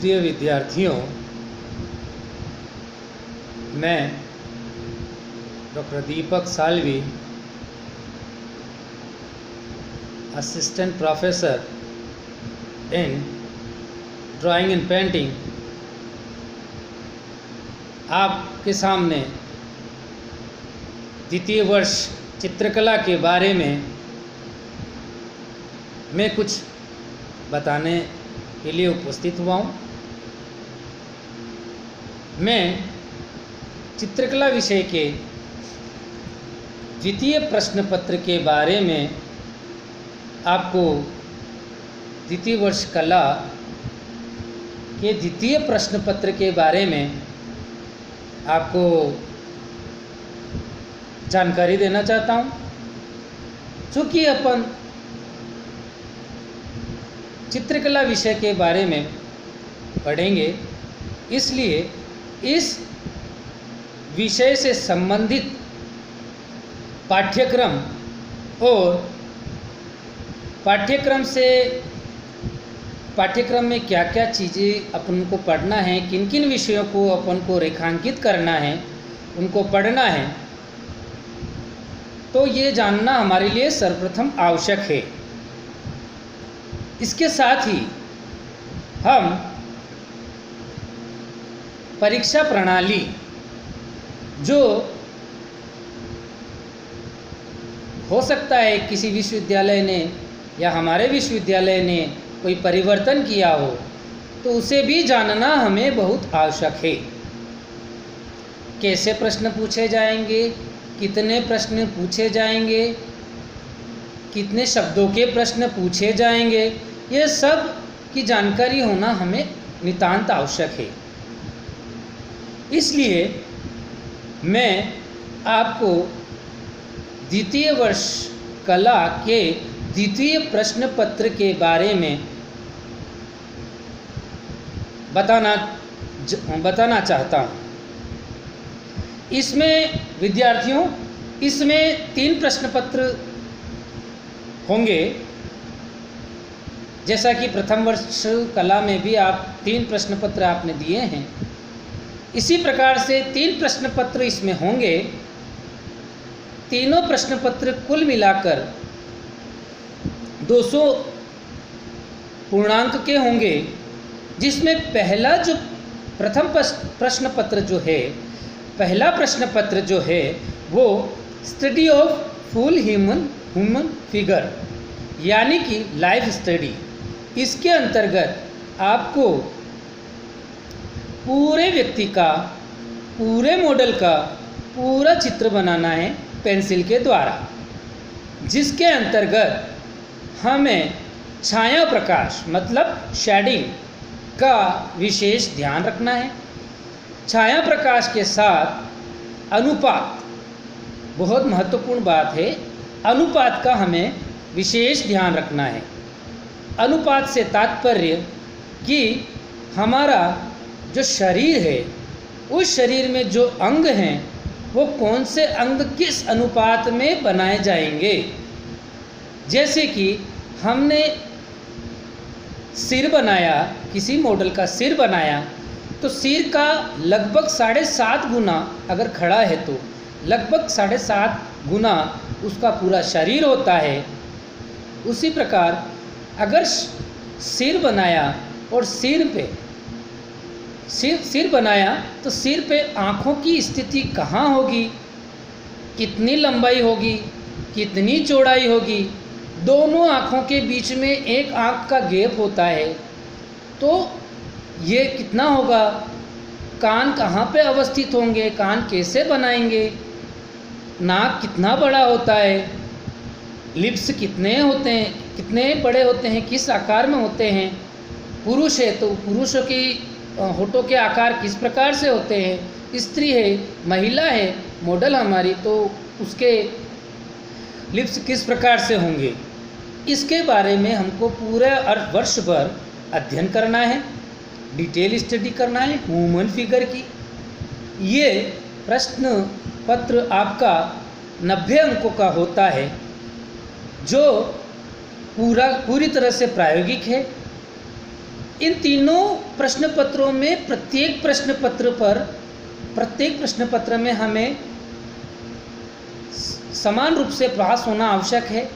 प्रिय विद्यार्थियों, मैं doctor Deepak Salvi, assistant professor in drawing and painting, आपके सामने द्वितीय वर्ष चित्रकला के बारे में मैं कुछ बताने के लिए उपस्थित हुआ हूँ। मैं चित्रकला विषय के द्वितीय प्रश्न पत्र के बारे में आपको द्वितीय वर्ष कला के द्वितीय प्रश्न पत्र के बारे में आपको जानकारी देना चाहता हूँ। चूँकि अपन चित्रकला विषय के बारे में पढ़ेंगे, इसलिए इस विषय से संबंधित पाठ्यक्रम और पाठ्यक्रम में क्या क्या चीज़ें अपन को पढ़ना है, किन किन विषयों को अपन को रेखांकित करना है, उनको पढ़ना है, तो ये जानना हमारे लिए सर्वप्रथम आवश्यक है। इसके साथ ही हम परीक्षा प्रणाली जो हो सकता है किसी विश्वविद्यालय ने या हमारे विश्वविद्यालय ने कोई परिवर्तन किया हो, तो उसे भी जानना हमें बहुत आवश्यक है। कैसे प्रश्न पूछे जाएंगे, कितने प्रश्न पूछे जाएंगे, कितने शब्दों के प्रश्न पूछे जाएंगे, ये सब की जानकारी होना हमें नितांत आवश्यक है। इसलिए मैं आपको द्वितीय वर्ष कला के द्वितीय प्रश्न पत्र के बारे में बताना चाहता हूँ। इसमें विद्यार्थियों, इसमें 3 प्रश्न पत्र होंगे। जैसा कि प्रथम वर्ष कला में भी आप 3 प्रश्न पत्र आपने दिए हैं, इसी प्रकार से 3 प्रश्न पत्र इसमें होंगे। तीनों प्रश्न पत्र कुल मिलाकर 200 पूर्णांक के होंगे, जिसमें पहला जो प्रथम प्रश्न पत्र जो है, पहला प्रश्न पत्र जो है वो study of full human figure यानी कि लाइफ स्टडी। इसके अंतर्गत आपको पूरे व्यक्ति का, पूरे मॉडल का पूरा चित्र बनाना है पेंसिल के द्वारा, जिसके अंतर्गत हमें छाया प्रकाश मतलब शेडिंग का विशेष ध्यान रखना है। छाया प्रकाश के साथ अनुपात बहुत महत्वपूर्ण बात है, अनुपात का हमें विशेष ध्यान रखना है। अनुपात से तात्पर्य कि हमारा जो शरीर है, उस शरीर में जो अंग हैं वो कौन से अंग किस अनुपात में बनाए जाएंगे। जैसे कि हमने सिर बनाया, किसी मॉडल का सिर बनाया, तो सिर का लगभग 7.5 गुना अगर खड़ा है तो लगभग 7.5 गुना उसका पूरा शरीर होता है। उसी प्रकार अगर सिर बनाया और सिर बनाया तो सिर पे आँखों की स्थिति कहाँ होगी, कितनी लंबाई होगी, कितनी चौड़ाई होगी, दोनों आँखों के बीच में एक आँख का गैप होता है, तो ये कितना होगा, कान कहाँ पे अवस्थित होंगे, कान कैसे बनाएंगे, नाक कितना बड़ा होता है, लिप्स कितने होते हैं, कितने बड़े होते हैं, किस आकार में होते हैं। पुरुष है तो पुरुषों की होठों के आकार किस प्रकार से होते हैं, स्त्री है, महिला है मॉडल हमारी, तो उसके लिप्स किस प्रकार से होंगे। इसके बारे में हमको पूरे वर्ष भर अध्ययन करना है, डिटेल स्टडी करना है ह्यूमन फिगर की। ये प्रश्न पत्र आपका 90 अंकों का होता है, जो पूरी तरह से प्रायोगिक है। इन तीनों प्रश्न पत्रों में प्रत्येक प्रश्न पत्र में हमें समान रूप से पास होना आवश्यक है।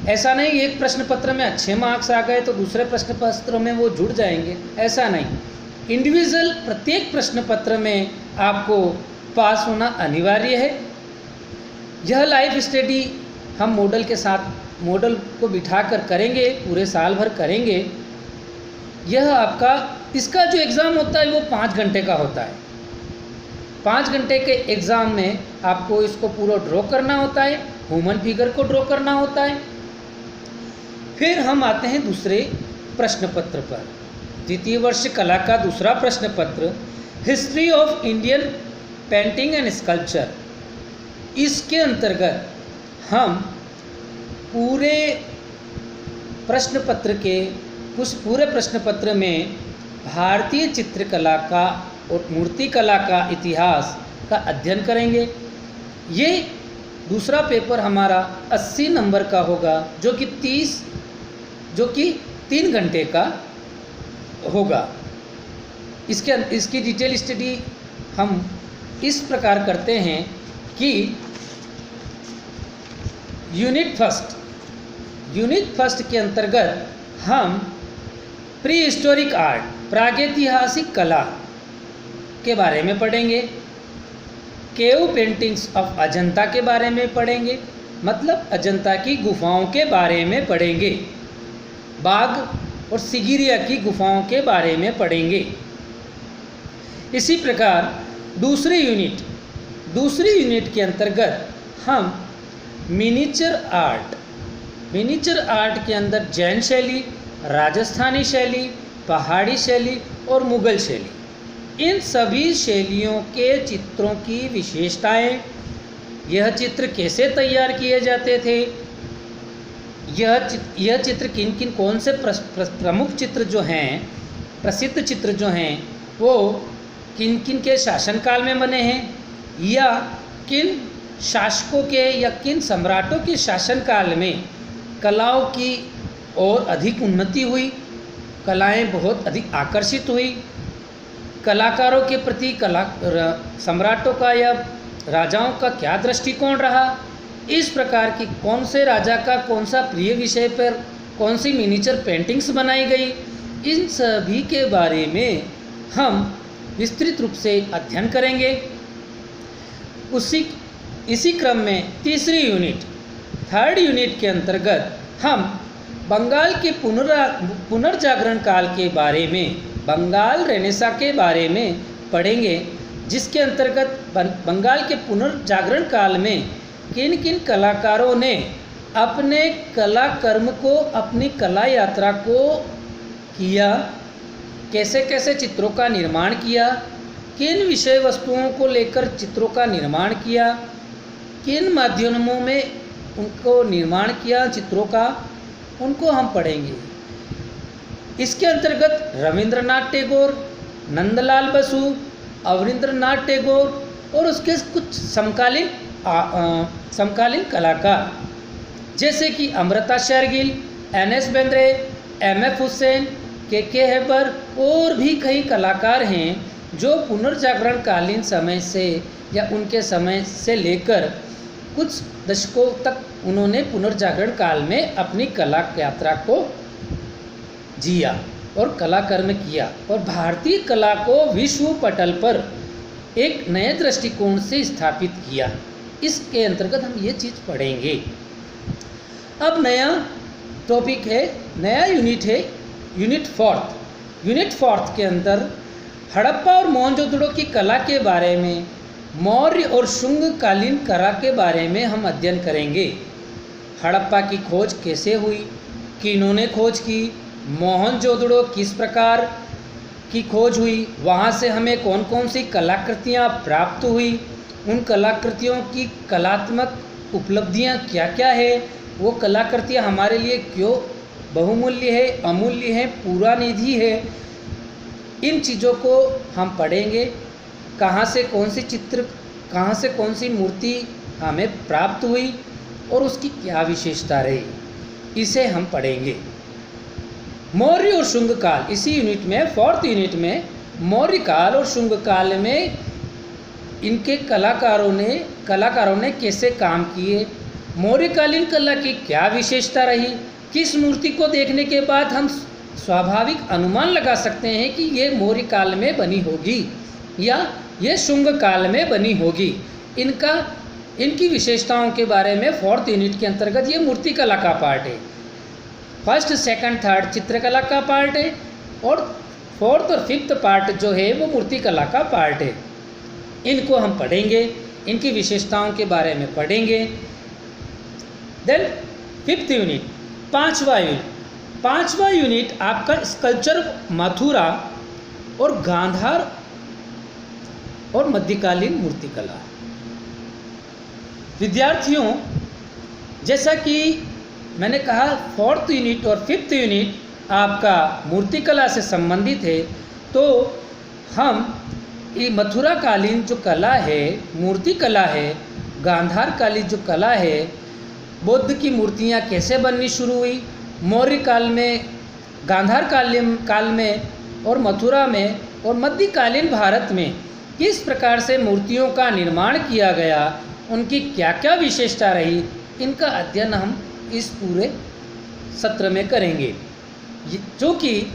ऐसा नहीं एक प्रश्न पत्र में अच्छे मार्क्स आ गए तो दूसरे प्रश्न पत्र में वो जुड़ जाएंगे, ऐसा नहीं। इंडिविजुअल प्रत्येक प्रश्न पत्र में आपको पास होना अनिवार्य है। यह लाइव स्टडी हम मॉडल को बिठाकर करेंगे, पूरे साल भर करेंगे। इसका जो एग्ज़ाम होता है वो 5 घंटे का होता है। 5 घंटे के एग्ज़ाम में आपको इसको पूरा ड्रॉ करना होता है, ह्यूमन फिगर को ड्रॉ करना होता है। फिर हम आते हैं दूसरे प्रश्न पत्र पर। द्वितीय वर्ष कला का दूसरा प्रश्न पत्र, history of Indian painting and sculpture. इसके अंतर्गत हम पूरे प्रश्न पत्र में भारतीय चित्रकला का और मूर्तिकला का इतिहास का अध्ययन करेंगे। ये दूसरा पेपर हमारा 80 नंबर का होगा, जो कि 3 घंटे का होगा। इसकी डिटेल स्टडी हम इस प्रकार करते हैं कि यूनिट फर्स्ट के अंतर्गत हम प्री हिस्टोरिक आर्ट, प्रागैतिहासिक कला के बारे में पढ़ेंगे। केव पेंटिंग्स ऑफ अजंता के बारे में पढ़ेंगे, मतलब अजंता की गुफाओं के बारे में पढ़ेंगे। बाघ और सिगिरिया की गुफाओं के बारे में पढ़ेंगे। इसी प्रकार दूसरी यूनिट के अंतर्गत हम मिनीचर आर्ट के अंदर जैन शैली, राजस्थानी शैली, पहाड़ी शैली और मुगल शैली, इन सभी शैलियों के चित्रों की विशेषताएं, यह चित्र कैसे तैयार किए जाते थे, यह चित्र कौन से प्रमुख चित्र जो हैं, प्रसिद्ध चित्र जो हैं, वो किन के शासनकाल में बने हैं, या किन शासकों के या किन सम्राटों के शासनकाल में कलाओं की और अधिक उन्नति हुई, कलाएं बहुत अधिक आकर्षित हुई, कलाकारों के प्रति सम्राटों का या राजाओं का क्या दृष्टिकोण रहा, इस प्रकार की कौन से राजा का कौन सा प्रिय विषय पर कौन सी मिनीचर पेंटिंग्स बनाई गई, इन सभी के बारे में हम विस्तृत रूप से अध्ययन करेंगे। इसी क्रम में थर्ड यूनिट के अंतर्गत हम बंगाल के पुनर्जागरण काल के बारे में, बंगाल रेनेसा के बारे में पढ़ेंगे, जिसके अंतर्गत बंगाल के पुनर्जागरण काल में किन कलाकारों ने अपने कला कर्म को, अपनी कला यात्रा को किया, कैसे चित्रों का निर्माण किया, किन विषय वस्तुओं को लेकर चित्रों का निर्माण किया, किन माध्यमों में उनको निर्माण किया चित्रों का, उनको हम पढ़ेंगे। इसके अंतर्गत रविंद्रनाथ टैगोर, नंदलाल बसु, अवनींद्रनाथ टैगोर और उसके कुछ समकालीन कलाकार जैसे कि अमृता शेरगिल, NS बेंद्रे, MF हुसैन, के हैबर और भी कई कलाकार हैं जो पुनर्जागरण कालीन समय से या उनके समय से लेकर कुछ दशकों तक उन्होंने पुनर्जागरण काल में अपनी कला यात्रा को जिया और कला कर्म किया और भारतीय कला को विश्व पटल पर एक नए दृष्टिकोण से स्थापित किया। इसके अंतर्गत हम ये चीज़ पढ़ेंगे। अब नया टॉपिक है, नया यूनिट है यूनिट फोर्थ के अंदर हड़प्पा और मोहनजोदड़ो की कला के बारे में, मौर्य और शुंग कालीन कला के बारे में हम अध्ययन करेंगे। हड़प्पा की खोज कैसे हुई, किन्होंने खोज की, मोहनजोदड़ो किस प्रकार की खोज हुई, वहाँ से हमें कौन कौन सी कलाकृतियाँ प्राप्त हुई, उन कलाकृतियों की कलात्मक उपलब्धियाँ क्या क्या है, वो कलाकृतियाँ हमारे लिए क्यों बहुमूल्य है, अमूल्य है, पूरा निधि है, इन चीज़ों को हम पढ़ेंगे। कहाँ से कौन सी चित्र, कहाँ से कौन सी मूर्ति हमें प्राप्त हुई और उसकी क्या विशेषता रही, इसे हम पढ़ेंगे। मौर्य और शुंग काल, इसी यूनिट में 4th यूनिट में मौर्य काल और शुंग काल में इनके कलाकारों ने कैसे काम किए, मौर्यकालीन कला की क्या विशेषता रही, किस मूर्ति को देखने के बाद हम स्वाभाविक अनुमान लगा सकते हैं कि ये मौर्य काल में बनी होगी या ये शुंग काल में बनी होगी। इनकी विशेषताओं के बारे में 4th यूनिट के अंतर्गत ये मूर्तिकला का पार्ट है। 1st, 2nd, 3rd चित्रकला का पार्ट है और 4th और 5th पार्ट जो है वो मूर्तिकला का पार्ट है। इनको हम पढ़ेंगे, इनकी विशेषताओं के बारे में पढ़ेंगे। देन 5th यूनिट, 5वां यूनिट आपका स्कल्पचर मथुरा और गांधार और मध्यकालीन मूर्तिकला। विद्यार्थियों, जैसा कि मैंने कहा 4th यूनिट और 5th यूनिट आपका मूर्तिकला से संबंधित है, तो हम ये मथुरा कालीन जो कला है, मूर्ति कला है, गांधार कालीन जो कला है, बौद्ध की मूर्तियाँ कैसे बननी शुरू हुई, मौर्य काल में, गांधार काल में और मथुरा में और मध्यकालीन भारत में किस प्रकार से मूर्तियों का निर्माण किया गया, उनकी क्या क्या विशेषता रही, इनका अध्ययन हम इस पूरे सत्र में करेंगे। जो कि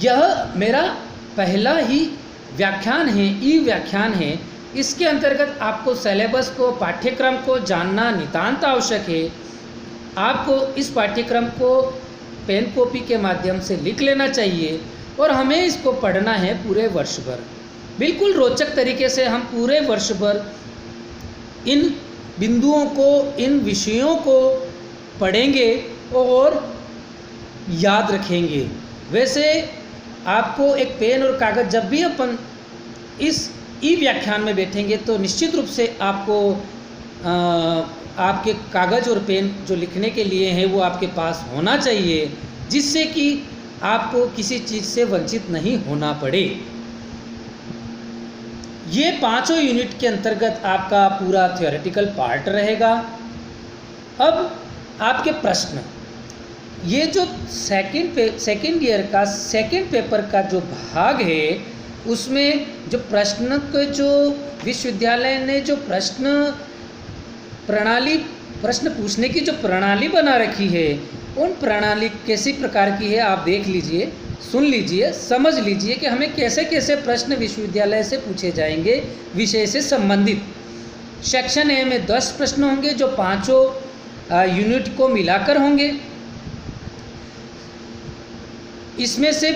यह मेरा पहला ही व्याख्यान है, व्याख्यान है। इसके अंतर्गत आपको सिलेबस को, पाठ्यक्रम को जानना नितांत आवश्यक है। आपको इस पाठ्यक्रम को पेन कॉपी के माध्यम से लिख लेना चाहिए और हमें इसको पढ़ना है पूरे वर्ष भर। बिल्कुल रोचक तरीके से हम पूरे वर्ष भर इन बिंदुओं को, इन विषयों को पढ़ेंगे और याद रखेंगे। वैसे आपको एक पेन और कागज़, जब भी अपन इस व्याख्यान में बैठेंगे तो निश्चित रूप से आपको आपके कागज़ और पेन जो लिखने के लिए हैं वो आपके पास होना चाहिए, जिससे कि आपको किसी चीज़ से वंचित नहीं होना पड़े। ये 5 यूनिट के अंतर्गत आपका पूरा थ्योरेटिकल पार्ट रहेगा। अब आपके प्रश्न, ये जो सेकेंड ईयर का सेकेंड पेपर का जो भाग है, उसमें जो प्रश्न के, जो विश्वविद्यालय ने जो प्रश्न पूछने की जो प्रणाली बना रखी है, उन प्रणाली कैसी प्रकार की है आप देख लीजिए, सुन लीजिए, समझ लीजिए कि हमें कैसे कैसे प्रश्न विश्वविद्यालय से पूछे जाएंगे विषय से संबंधित। सेक्शन ए में 10 प्रश्न होंगे जो 5 यूनिट को मिलाकर होंगे। इसमें से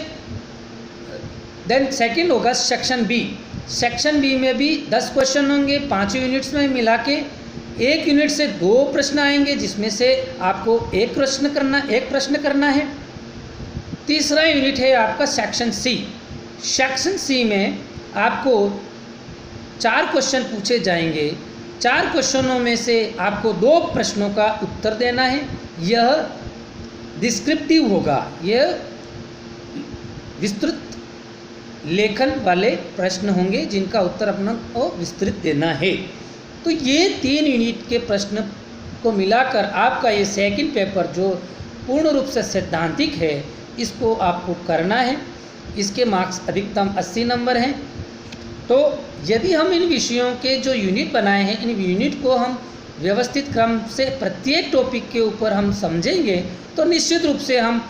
देन सेकंड होगा सेक्शन बी। सेक्शन बी में भी 10 क्वेश्चन होंगे 5 यूनिट्स में मिला के। एक यूनिट से 2 प्रश्न आएंगे जिसमें से आपको एक प्रश्न करना है। तीसरा यूनिट है आपका सेक्शन सी। सेक्शन सी में आपको 4 क्वेश्चन पूछे जाएंगे। 4 क्वेश्चनों में से आपको 2 प्रश्नों का उत्तर देना है। यह डिस्क्रिप्टिव होगा, यह विस्तृत लेखन वाले प्रश्न होंगे जिनका उत्तर अपना को विस्तृत देना है। तो ये 3 यूनिट के प्रश्न को मिलाकर आपका ये सेकंड पेपर जो पूर्ण रूप से सैद्धांतिक है, इसको आपको करना है। इसके मार्क्स अधिकतम 80 नंबर हैं। तो यदि हम इन विषयों के जो यूनिट बनाए हैं, इन यूनिट को हम व्यवस्थित क्रम से प्रत्येक टॉपिक के ऊपर हम समझेंगे तो निश्चित रूप से हम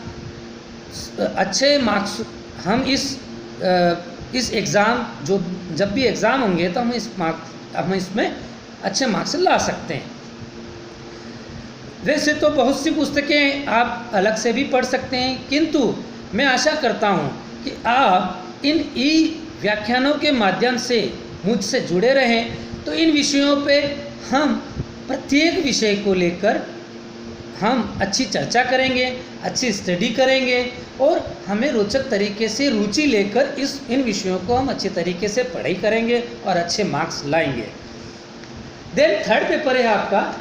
अच्छे मार्क्स, हम इस एग्ज़ाम, जो जब भी एग्ज़ाम होंगे तो हम इसमें अच्छे मार्क्स ला सकते हैं। वैसे तो बहुत सी पुस्तकें आप अलग से भी पढ़ सकते हैं, किंतु मैं आशा करता हूं कि आप इन व्याख्यानों के माध्यम से मुझसे जुड़े रहें। तो इन विषयों पे हम प्रत्येक विषय को लेकर हम अच्छी चर्चा करेंगे, अच्छी स्टडी करेंगे और हमें रोचक तरीके से रुचि लेकर इन विषयों को हम अच्छे तरीके से पढ़ाई करेंगे और अच्छे मार्क्स लाएंगे। देन थर्ड पेपर है आपका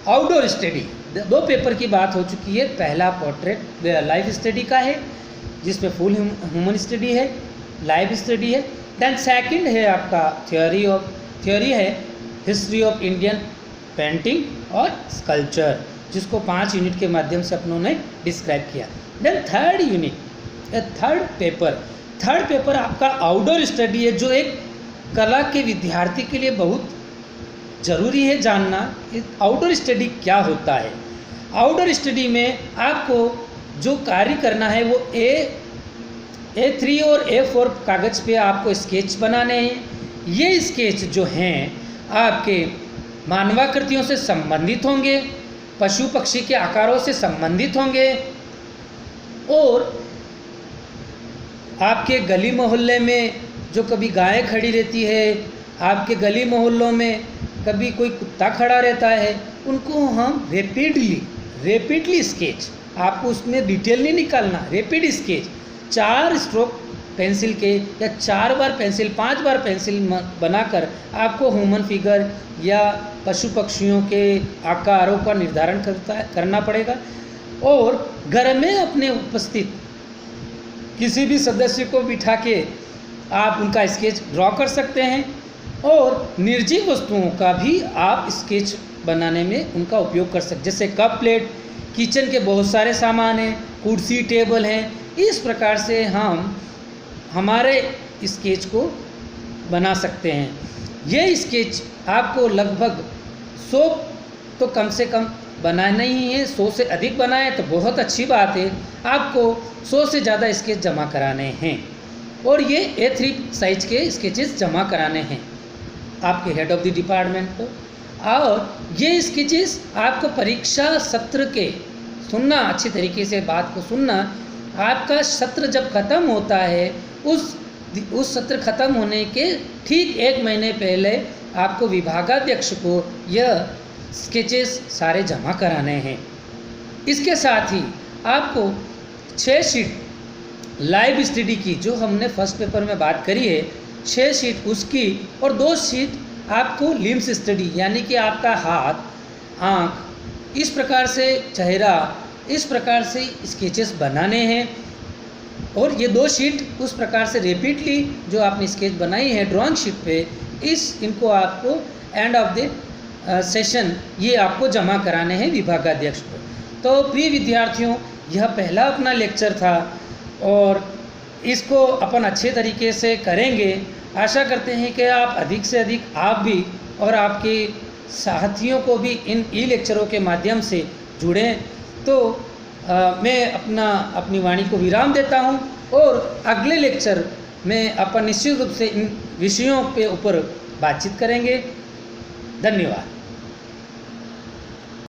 आउटडोर स्टडी। 2 पेपर की बात हो चुकी है। पहला पोर्ट्रेट लाइफ स्टडी का है जिसमें फुल ह्यूमन स्टडी है, लाइफ स्टडी है। देन सेकंड है आपका थ्योरी है हिस्ट्री ऑफ इंडियन पेंटिंग और स्कल्पचर, जिसको 5 यूनिट के माध्यम से अपनों ने डिस्क्राइब किया। Then third unit third paper आपका आउटडोर स्टडी है, जो एक कला के विद्यार्थी के लिए बहुत ज़रूरी है जानना। आउटडोर स्टडी क्या होता है। आउटडोर स्टडी में आपको जो कार्य करना है वो A3 और A4 कागज़ पे आपको स्केच बनाने हैं। ये स्केच जो हैं आपके मानवाकृतियों से संबंधित होंगे, पशु पक्षी के आकारों से संबंधित होंगे, और आपके गली मोहल्ले में जो कभी गाय खड़ी रहती है, आपके गली मोहल्लों में कभी कोई कुत्ता खड़ा रहता है, उनको हम रेपिडली स्केच, आपको उसमें डिटेल नहीं निकालना, रेपिड स्केच 4 स्ट्रोक पेंसिल के या 4 बार पेंसिल 5 बार पेंसिल बनाकर आपको ह्यूमन फिगर या पशु पक्षियों के आकारों का निर्धारण करना पड़ेगा। और घर में अपने उपस्थित किसी भी सदस्य को बिठा के आप उनका स्केच ड्रॉ कर सकते हैं, और निर्जीव वस्तुओं का भी आप स्केच बनाने में उनका उपयोग कर सकते, जैसे कप प्लेट, किचन के बहुत सारे सामान हैं, कुर्सी टेबल हैं। इस प्रकार से हम हमारे स्केच को बना सकते हैं। ये स्केच आपको लगभग 100 तो कम से कम बनाना ही है, 100 से अधिक बनाए तो बहुत अच्छी बात है। आपको 100 से ज़्यादा स्केच जमा कराने हैं, और ये A3 साइज के स्केचेस जमा कराने हैं आपके हेड ऑफ द डिपार्टमेंट को। और ये स्केचेस आपको परीक्षा सत्र के सुनना, अच्छी तरीके से बात को सुनना, आपका सत्र जब ख़त्म होता है उस सत्र ख़त्म होने के ठीक 1 महीने पहले आपको विभागाध्यक्ष को यह स्केचेस सारे जमा कराने हैं। इसके साथ ही आपको 6 शीट लाइव स्टडी की, जो हमने फर्स्ट पेपर में बात करी है, 6 शीट उसकी, और 2 शीट आपको लिम्स स्टडी, यानी कि आपका हाथ, आँख, इस प्रकार से चेहरा, इस प्रकार से स्केचेस बनाने हैं। और ये 2 शीट उस प्रकार से रिपीटली जो आपने स्केच बनाई है ड्राइंग शीट पे, इनको आपको एंड ऑफ द सेशन ये आपको जमा कराने हैं विभागाध्यक्ष को। तो प्रिय विद्यार्थियों, यह पहला अपना लेक्चर था, और इसको अपन अच्छे तरीके से करेंगे। आशा करते हैं कि आप अधिक से अधिक, आप भी और आपके साथियों को भी इन ई-लेक्चरों के माध्यम से जुड़ें। तो मैं अपनी वाणी को विराम देता हूं, और अगले लेक्चर में अपन निश्चित रूप से इन विषयों के ऊपर बातचीत करेंगे। धन्यवाद।